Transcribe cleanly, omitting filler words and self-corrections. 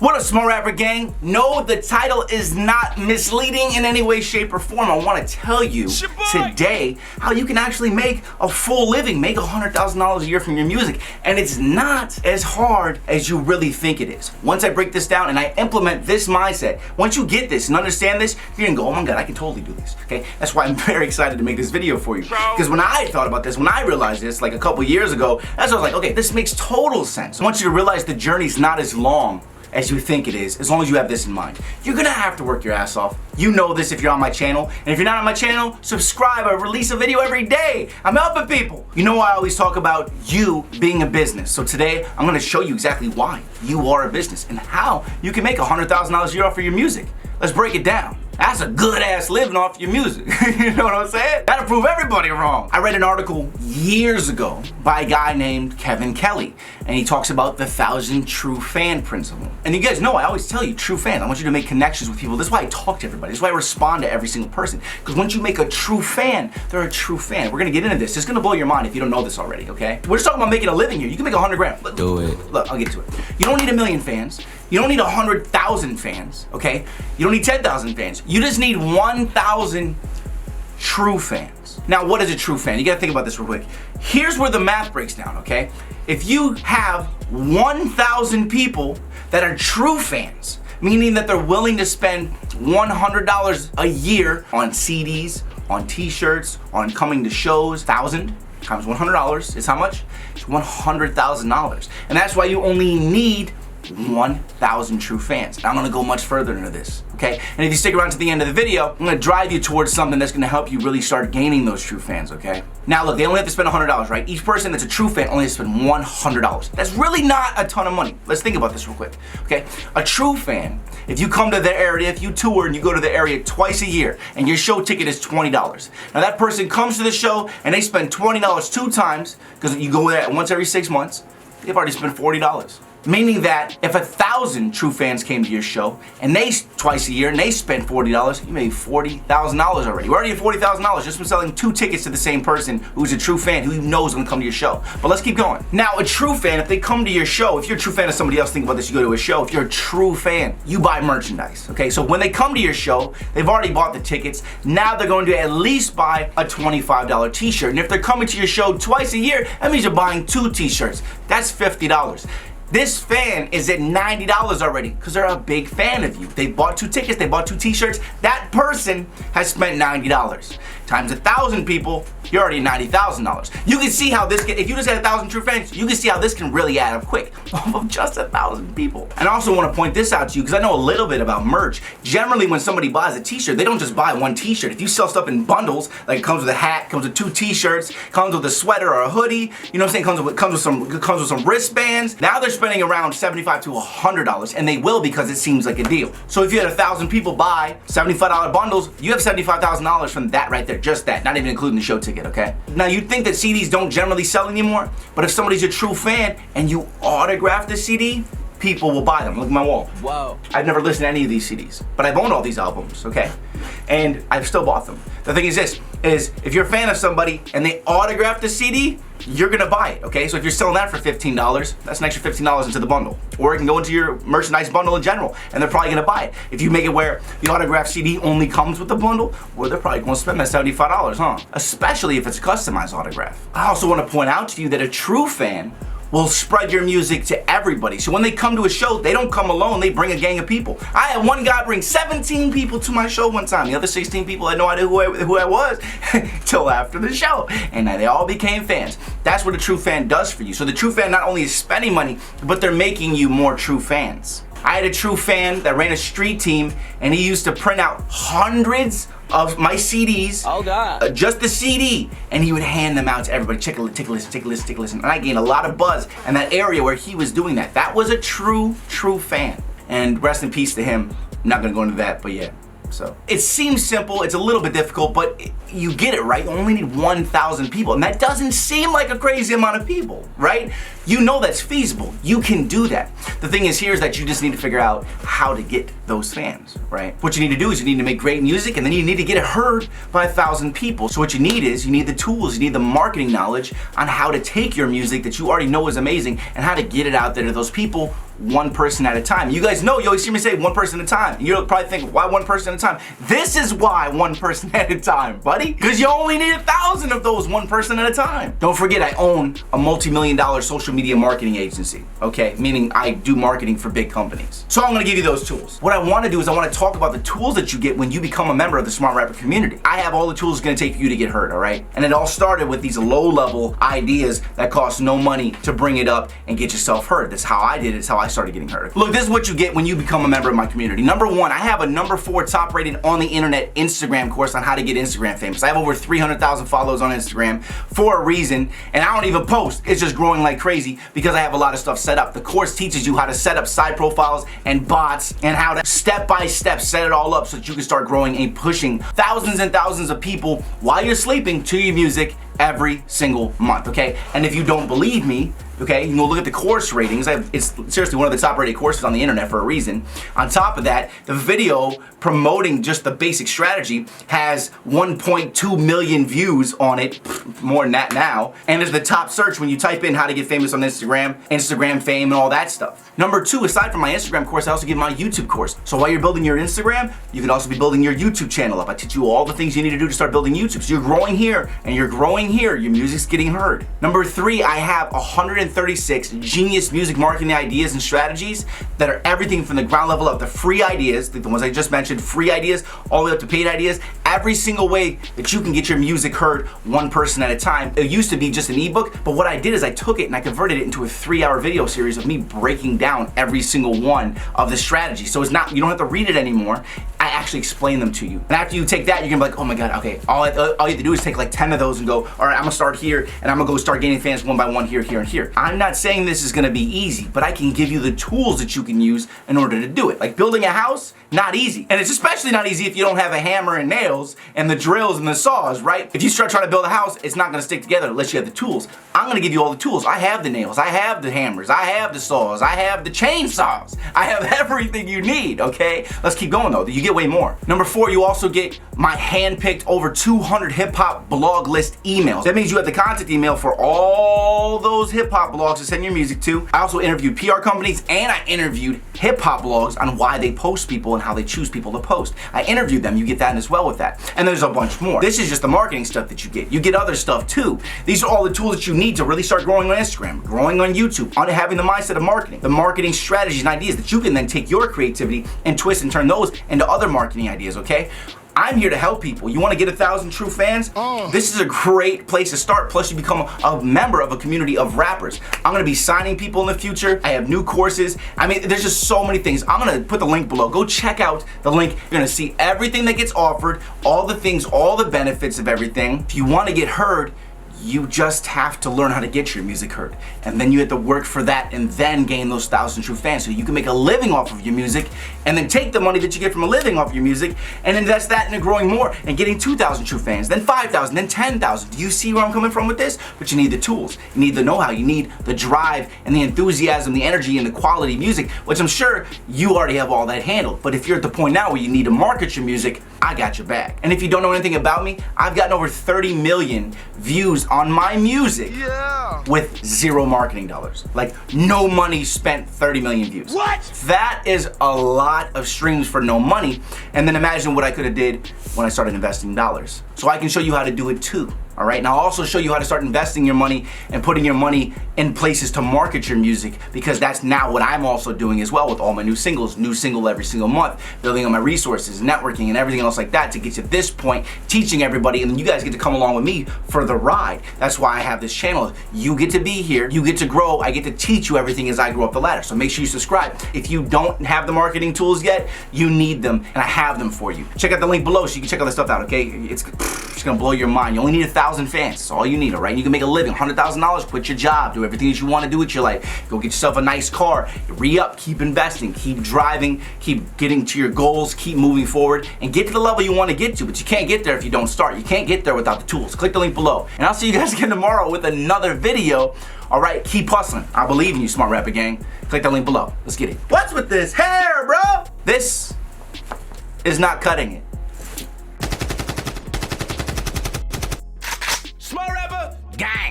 What up, Smart Rapper Gang? No, the title is not misleading in any way, shape, or form. I want to tell you today how you can actually make a full living, make $100,000 a year from your music. And it's not as hard as you really think it is. Once I break this down and I implement this mindset, once you get this and understand this, you're gonna go, oh my God, I can totally do this, okay? That's why I'm very excited to make this video for you. Because when I thought about this, when I realized this like a couple years ago, that's when I was like, okay, this makes total sense. I want you to realize the journey's not as long as you think it is, as long as you have this in mind. You're gonna have to work your ass off. You know this if you're on my channel. And if you're not on my channel, subscribe. I release a video every day. I'm helping people. You know I always talk about you being a business. So today, I'm gonna show you exactly why you are a business and how you can make $100,000 a year off of your music. Let's break it down. That's a good ass living off your music. You know what I'm saying? That'll prove everybody wrong. I read an article years ago by a guy named Kevin Kelly, and he talks about the 1,000 true fan principle. And you guys know I always tell you, true fans, I want you to make connections with people. That's why I talk to everybody. That's why I respond to every single person. Because once you make a true fan, they're a true fan. We're gonna get into this. It's gonna blow your mind if you don't know this already, okay? We're just talking about making a living here. You can make 100 grand. Do it. Look, I'll get to it. You don't need 1 million fans. You don't need 100,000 fans, okay? You don't need 10,000 fans. You just need 1,000 true fans. Now, what is a true fan? You gotta think about this real quick. Here's where the math breaks down, okay? If you have 1,000 people that are true fans, meaning that they're willing to spend $100 a year on CDs, on t-shirts, on coming to shows, 1,000 times $100 is how much? It's $100,000. And that's why you only need 1,000 true fans. And I'm gonna go much further into this, okay? And if you stick around to the end of the video, I'm gonna drive you towards something that's gonna help you really start gaining those true fans, okay? Now look, they only have to spend $100, right? Each person that's a true fan only has to spend $100. That's really not a ton of money. Let's think about this real quick, okay? A true fan, if you come to their area, if you tour and you go to the area twice a year and your show ticket is $20. Now that person comes to the show and they spend $20 two times, because you go there once every 6 months, they've already spent $40. Meaning that if 1,000 true fans came to your show and they twice a year and they spent $40, you made $40,000 already. We're already at $40,000 just from selling 2 tickets to the same person who's a true fan who you know is gonna come to your show. But let's keep going. Now, a true fan, if they come to your show, if you're a true fan of somebody else, think about this, you go to a show, if you're a true fan, you buy merchandise, okay? So when they come to your show, they've already bought the tickets. Now they're going to at least buy a $25 t-shirt. And if they're coming to your show twice a year, that means you're buying 2 t-shirts. That's $50. This fan is at $90 already because they're a big fan of you. They bought 2 tickets, they bought 2 t-shirts. That person has spent $90. Times 1,000 people, you're already at $90,000. You can see how this can, if you just had 1,000 true fans, you can see how this can really add up quick off of just 1,000 people. And I also want to point this out to you because I know a little bit about merch. Generally, when somebody buys a t-shirt, they don't just buy 1 t-shirt. If you sell stuff in bundles, like it comes with a hat, comes with 2 t-shirts, comes with a sweater or a hoodie, you know what I'm saying? Comes with some wristbands. Now they're spending around $75 to $100, and they will because it seems like a deal. So if you had 1,000 people buy $75 bundles, you have $75,000 from that right there, just that, not even including the show ticket, okay? Now you'd think that CDs don't generally sell anymore, but if somebody's a true fan and you autograph the CD, people will buy them. Look at my wall. Wow. I've never listened to any of these CDs, but I've owned all these albums, okay? And I've still bought them. The thing is this, is if you're a fan of somebody and they autograph the CD, you're gonna buy it, okay? So if you're selling that for $15, that's an extra $15 into the bundle. Or it can go into your merchandise bundle in general, and they're probably gonna buy it. If you make it where the autographed CD only comes with the bundle, well, they're probably gonna spend that $75, huh? Especially if it's a customized autograph. I also wanna point out to you that a true fan will spread your music to everybody. So when they come to a show, they don't come alone, they bring a gang of people. I had one guy bring 17 people to my show one time. The other 16 people had no idea who I was till after the show. And they all became fans. That's what a true fan does for you. So the true fan not only is spending money, but they're making you more true fans. I had a true fan that ran a street team, and he used to print out hundreds of my CDs. Oh God. Just the CD, and he would hand them out to everybody. Take a listen. And I gained a lot of buzz in that area where he was doing that. That was a true fan. And rest in peace to him. I'm not gonna go into that, but yeah. So it seems simple, it's a little bit difficult, but you get it, right? You only need 1,000 people, and that doesn't seem like a crazy amount of people, right? You know that's feasible. You can do that. The thing is here is that you just need to figure out how to get those fans, right? What you need to do is you need to make great music, and then you need to get it heard by 1,000 people. So what you need is you need the tools, you need the marketing knowledge on how to take your music that you already know is amazing and how to get it out there to those people one person at a time. You guys know, you always hear me say one person at a time. And you'll probably think, why one person at a time? This is why one person at a time, buddy. Because you only need 1,000 of those one person at a time. Don't forget, I own a multi-million-dollar social media marketing agency, okay? Meaning I do marketing for big companies. So I'm gonna give you those tools. What I wanna do is I wanna talk about the tools that you get when you become a member of the Smart Rapper community. I have all the tools it's gonna take for you to get heard, all right? And it all started with these low-level ideas that cost no money to bring it up and get yourself heard. That's how I did it. It's how I started getting heard. Look, this is what you get when you become a member of my community. Number one, I have a number 4 top rated on the internet Instagram course on how to get Instagram famous. I have over 300,000 followers on Instagram for a reason, and I don't even post. It's just growing like crazy because I have a lot of stuff set up. The course teaches you how to set up side profiles and bots and how to step by step set it all up so that you can start growing and pushing thousands and thousands of people while you're sleeping to your music every single month, okay? And if you don't believe me, okay, you can go look at the course ratings. It's seriously one of the top rated courses on the internet for a reason. On top of that, the video promoting just the basic strategy has 1.2 million views on it, more than that now, and is the top search when you type in how to get famous on Instagram fame and all that stuff. Number 2, aside from my Instagram course, I also give my YouTube course. So while you're building your Instagram, you can also be building your YouTube channel up. I teach you all the things you need to do to start building YouTube. So you're growing here and you're growing here, your music's getting heard. Number 3, I have 136 genius music marketing ideas and strategies that are everything from the ground level up, the free ideas, the ones I just mentioned, free ideas, all the way up to paid ideas, every single way that you can get your music heard one person at a time. It used to be just an ebook, but what I did is I took it and I converted it into a 3-hour video series of me breaking down every single one of the strategies. So it's not, you don't have to read it anymore. I actually explain them to you. And after you take that, you're gonna be like, oh my God, okay, all you have to do is take like 10 of those and go, all right, I'm gonna start here and I'm gonna go start gaining fans one by one here, here, and here. I'm not saying this is gonna be easy, but I can give you the tools that you can use in order to do it. Like building a house, not easy. And it's especially not easy if you don't have a hammer and nails and the drills and the saws, right? If you start trying to build a house, it's not gonna stick together unless you have the tools. I'm gonna give you all the tools. I have the nails, I have the hammers, I have the saws, I have the chainsaws. I have everything you need, okay? Let's keep going though, you get way more. Number 4, you also get my hand-picked over 200 hip-hop blog list emails. That means you have the contact email for all those hip-hop blogs to send your music to. I also interviewed PR companies and I interviewed hip-hop blogs on why they post people and how they choose people to post. I interviewed them, you get that as well with that. And there's a bunch more. This is just the marketing stuff that you get. You get other stuff too. These are all the tools that you need to really start growing on Instagram, growing on YouTube, on having the mindset of marketing, the marketing strategies and ideas that you can then take your creativity and twist and turn those into other marketing ideas, okay? I'm here to help people. You want to get 1,000 true fans? This is a great place to start. Plus, you become a member of a community of rappers. I'm going to be signing people in the future. I have new courses. I mean, there's just so many things. I'm going to put the link below. Go check out the link. You're going to see everything that gets offered, all the things, all the benefits of everything. If you want to get heard, you just have to learn how to get your music heard. And then you have to work for that and then gain those 1,000 true fans so you can make a living off of your music and then take the money that you get from a living off your music and invest that into growing more and getting 2,000 true fans, then 5,000, then 10,000. Do you see where I'm coming from with this? But you need the tools, you need the know-how, you need the drive and the enthusiasm, the energy and the quality music, which I'm sure you already have all that handled. But if you're at the point now where you need to market your music, I got your back. And if you don't know anything about me, I've gotten over 30 million views on my music with zero marketing dollars. Like no money spent, 30 million views. What? That is a lot of streams for no money. And then imagine what I could have did when I started investing dollars. So I can show you how to do it too. All right, and I'll also show you how to start investing your money and putting your money in places to market your music, because that's now what I'm also doing as well with all my new singles, new single every single month, building on my resources, networking and everything else like that to get to this point, teaching everybody, and then you guys get to come along with me for the ride. That's why I have this channel. You get to be here, you get to grow, I get to teach you everything as I grow up the ladder. So make sure you subscribe. If you don't have the marketing tools yet, you need them, and I have them for you. Check out the link below so you can check all this stuff out, okay? It's gonna blow your mind. You only need 1,000 fans. That's all you need, all right? You can make a living, $100,000, quit your job, do everything that you want to do with your life. Go get yourself a nice car, re-up, keep investing, keep driving, keep getting to your goals, keep moving forward, and get to the level you want to get to. But you can't get there if you don't start. You can't get there without the tools. Click the link below. And I'll see you guys again tomorrow with another video. All right, keep hustling. I believe in you, Smart Rapper Gang. Click the link below. Let's get it. What's with this hair, bro? This is not cutting it. Smart Rapper Gang.